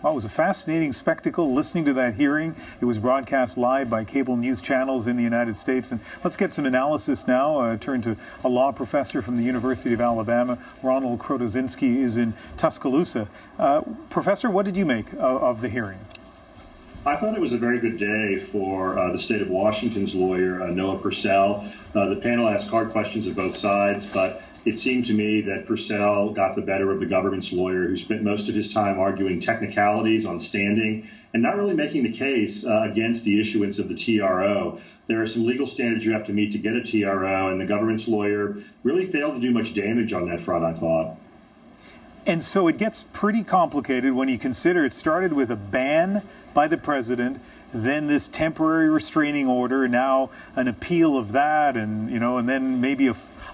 Well, it was a fascinating spectacle listening to that hearing. It was broadcast live by cable news channels in the United States. And let's get some analysis now. Turn to a law professor from the University of Alabama. Ronald Krotoszynski is in Tuscaloosa. Professor, what did you make of the hearing? I thought it was a very good day for the state of Washington's lawyer, Noah Purcell. The panel asked hard questions of both sides, but it seemed to me that Purcell got the better of the government's lawyer, who spent most of his time arguing technicalities on standing and not really making the case against the issuance of the TRO. There are some legal standards you have to meet to get a TRO, and the government's lawyer really failed to do much damage on that front, I thought. And so it gets pretty complicated when you consider it started with a ban by the president, then this temporary restraining order, now an appeal of that, and and then maybe a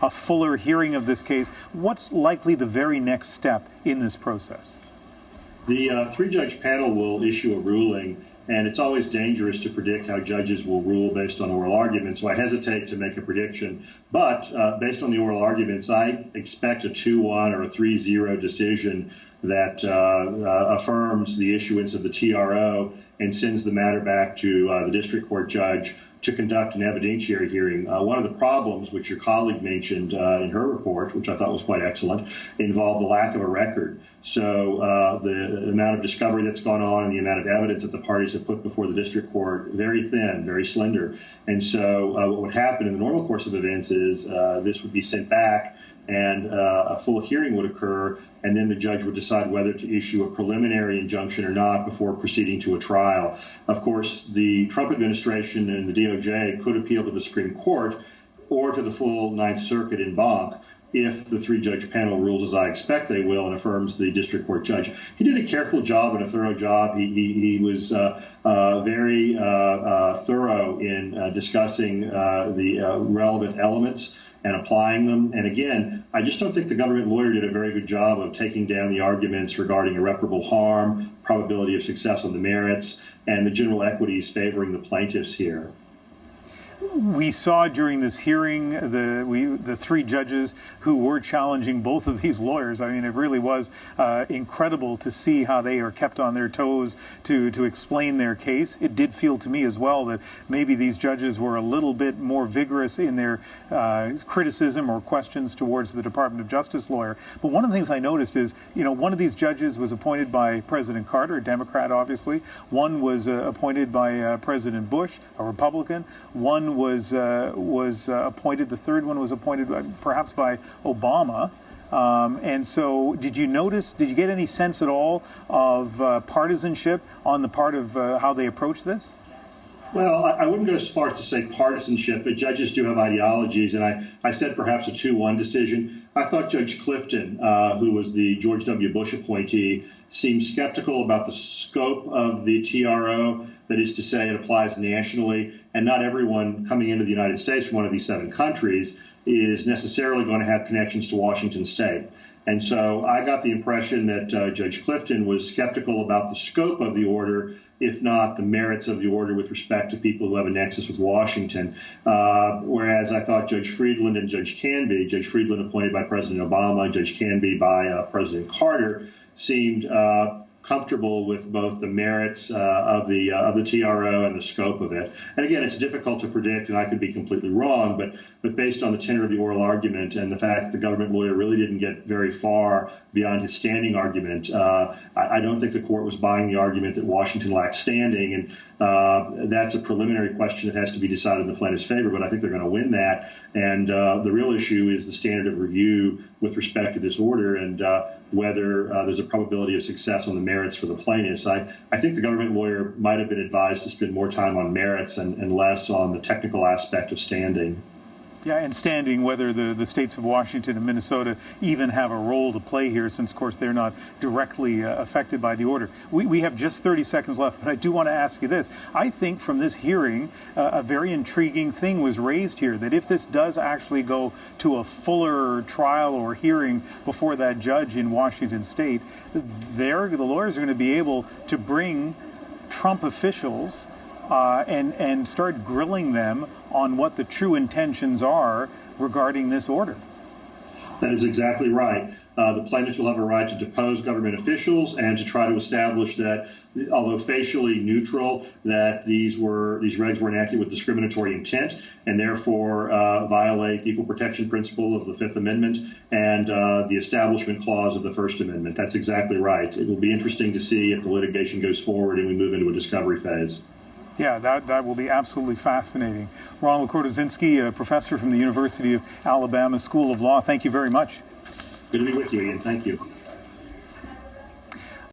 fuller hearing of this case. What's likely the very next step in this process? The three-judge panel will issue a ruling, and it's always dangerous to predict how judges will rule based on oral arguments, so I hesitate to make a prediction. But based on the oral arguments, I expect a 2-1 or a 3-0 decision that affirms the issuance of the TRO and sends the matter back to the district court judge to conduct an evidentiary hearing. One of the problems, which your colleague mentioned in her report, which I thought was quite excellent, involved the lack of a record. So the amount of discovery that's gone on and the amount of evidence that the parties have put before the district court, very thin, very slender. And so what would happen in the normal course of events is this would be sent back and a full hearing would occur, and then the judge would decide whether to issue a preliminary injunction or not before proceeding to a trial. Of course, the Trump administration and the DOJ could appeal to the Supreme Court or to the full Ninth Circuit en banc if the three-judge panel rules as I expect they will and affirms the district court judge. He did a careful job and a thorough job. He was very thorough in discussing the relevant elements and applying them. And again, I just don't think the government lawyer did a very good job of taking down the arguments regarding irreparable harm, probability of success on the merits, and the general equities favoring the plaintiffs here. We saw during this hearing the three judges who were challenging both of these lawyers. I mean, it really was incredible to see how they are kept on their toes to explain their case. It did feel to me as well that maybe these judges were a little bit more vigorous in their criticism or questions towards the Department of Justice lawyer. But one of the things I noticed is, one of these judges was appointed by President Carter, a Democrat, obviously. One was appointed by President Bush, a Republican. One was appointed. The third one was appointed perhaps by Obama. And so did you get any sense at all of partisanship on the part of how they approach this? Well, I wouldn't go as far as to say partisanship, but judges do have ideologies, and I said perhaps a 2-1 decision. I thought Judge Clifton, who was the George W. Bush appointee, seemed skeptical about the scope of the TRO. That is to say, it applies nationally, and not everyone coming into the United States from one of these 7 countries is necessarily going to have connections to Washington State. And so I got the impression that Judge Clifton was skeptical about the scope of the order, if not the merits of the order with respect to people who have a nexus with Washington. Whereas I thought Judge Friedland and Judge Canby, Judge Friedland appointed by President Obama, Judge Canby by President Carter, seemed comfortable with both the merits of the TRO and the scope of it. And again, it's difficult to predict, and I could be completely wrong, but based on the tenor of the oral argument and the fact that the government lawyer really didn't get very far beyond his standing argument, I don't think the court was buying the argument that Washington lacks standing, and that's a preliminary question that has to be decided in the plaintiff's favor, but I think they're going to win that. And the real issue is the standard of review with respect to this order and whether there's a probability of success on the merits for the plaintiffs. I think the government lawyer might have been advised to spend more time on merits and less on the technical aspect of standing. Yeah, and standing, whether the states of Washington and Minnesota even have a role to play here, since, of course, they're not directly affected by the order. We have just 30 seconds left, but I do want to ask you this. I think from this hearing, a very intriguing thing was raised here, that if this does actually go to a fuller trial or hearing before that judge in Washington State, the lawyers are going to be able to bring Trump officials and start grilling them on what the true intentions are regarding this order. That is exactly right. The plaintiffs will have a right to depose government officials and to try to establish that, although facially neutral, that these regs were enacted with discriminatory intent and therefore violate the equal protection principle of the Fifth Amendment and the Establishment Clause of the First Amendment. That's exactly right. It will be interesting to see if the litigation goes forward and we move into a discovery phase. Yeah, that will be absolutely fascinating. Ronald Krotoszynski, a professor from the University of Alabama School of Law, thank you very much. Good to be with you, Ian. Thank you.